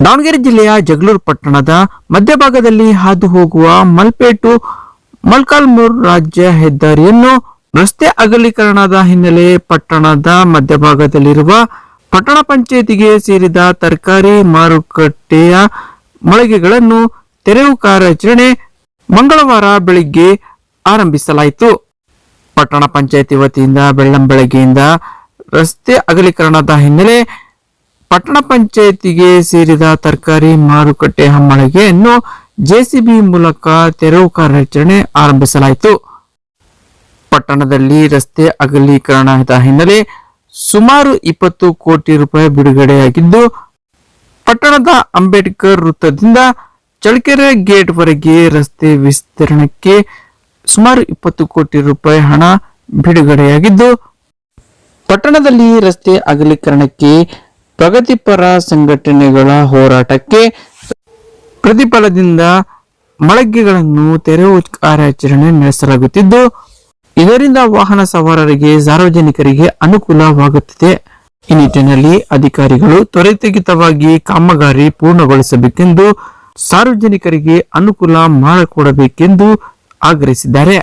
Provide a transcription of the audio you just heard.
ದಾವಣಗೆರೆ ಜಿಲ್ಲೆಯ ಜಗಳೂರು ಪಟ್ಟಣದ ಮಧ್ಯಭಾಗದಲ್ಲಿ ಹಾದು ಹೋಗುವ ಮಲ್ಪೇಟು ಮೊಳಕಾಲ್ಮೂರು ರಾಜ್ಯ ಹೆದ್ದಾರಿಯನ್ನು ರಸ್ತೆ ಅಗಲೀಕರಣದ ಹಿನ್ನೆಲೆ ಪಟ್ಟಣದ ಮಧ್ಯಭಾಗದಲ್ಲಿರುವ ಪಟ್ಟಣ ಪಂಚಾಯಿತಿಗೆ ಸೇರಿದ ತರಕಾರಿ ಮಾರುಕಟ್ಟೆಯ ಮಳಿಗೆಗಳನ್ನು ತೆರವು ಕಾರ್ಯಾಚರಣೆ ಮಂಗಳವಾರ ಬೆಳಿಗ್ಗೆ ಆರಂಭಿಸಲಾಯಿತು. ಪಟ್ಟಣ ಪಂಚಾಯಿತಿ ವತಿಯಿಂದ ಬೆಳ್ಳಂಬೆಳಗ್ಗೆಯಿಂದ ರಸ್ತೆ ಅಗಲೀಕರಣದ ಹಿನ್ನೆಲೆ ಪಟ್ಟಣ ಪಂಚಾಯಿತಿಗೆ ಸೇರಿದ ತರಕಾರಿ ಮಾರುಕಟ್ಟೆ ಮಳಿಗೆಯನ್ನು ಜೆಸಿಬಿ ಮೂಲಕ ತೆರವು ಕಾರ್ಯಾಚರಣೆ ಆರಂಭಿಸಲಾಯಿತು. ಪಟ್ಟಣದಲ್ಲಿ ರಸ್ತೆ ಅಗಲೀಕರಣದ ಹಿನ್ನೆಲೆ ಸುಮಾರು 20 ಕೋಟಿ ರೂಪಾಯಿ ಬಿಡುಗಡೆಯಾಗಿದ್ದು, ಪಟ್ಟಣದ ಅಂಬೇಡ್ಕರ್ ವೃತ್ತದಿಂದ ಚಳ್ಳಕೆರೆ ಗೇಟ್ ವರೆಗೆ ರಸ್ತೆ ವಿಸ್ತರಣೆಗೆ ಸುಮಾರು 20 ಕೋಟಿ ರೂಪಾಯಿ ಹಣ ಬಿಡುಗಡೆಯಾಗಿದ್ದು, ಪಟ್ಟಣದಲ್ಲಿ ರಸ್ತೆ ಅಗಲೀಕರಣಕ್ಕೆ ಪ್ರಗತಿಪರ ಸಂಘಟನೆಗಳ ಹೋರಾಟಕ್ಕೆ ಪ್ರತಿಫಲದಿಂದ ಮಳಿಗೆಗಳನ್ನು ತೆರವು ಕಾರ್ಯಾಚರಣೆ ನಡೆಸಲಾಗುತ್ತಿದ್ದು, ಇದರಿಂದ ವಾಹನ ಸವಾರರಿಗೆ ಸಾರ್ವಜನಿಕರಿಗೆ ಅನುಕೂಲವಾಗುತ್ತಿದೆ. ಈ ನಿಟ್ಟಿನಲ್ಲಿ ಅಧಿಕಾರಿಗಳು ತ್ವರಿತವಾಗಿ ಕಾಮಗಾರಿ ಪೂರ್ಣಗೊಳಿಸಬೇಕೆಂದು ಸಾರ್ವಜನಿಕರಿಗೆ ಅನುಕೂಲ ಮಾಡಿಕೊಡಬೇಕೆಂದು ಆಗ್ರಹಿಸಿದ್ದಾರೆ.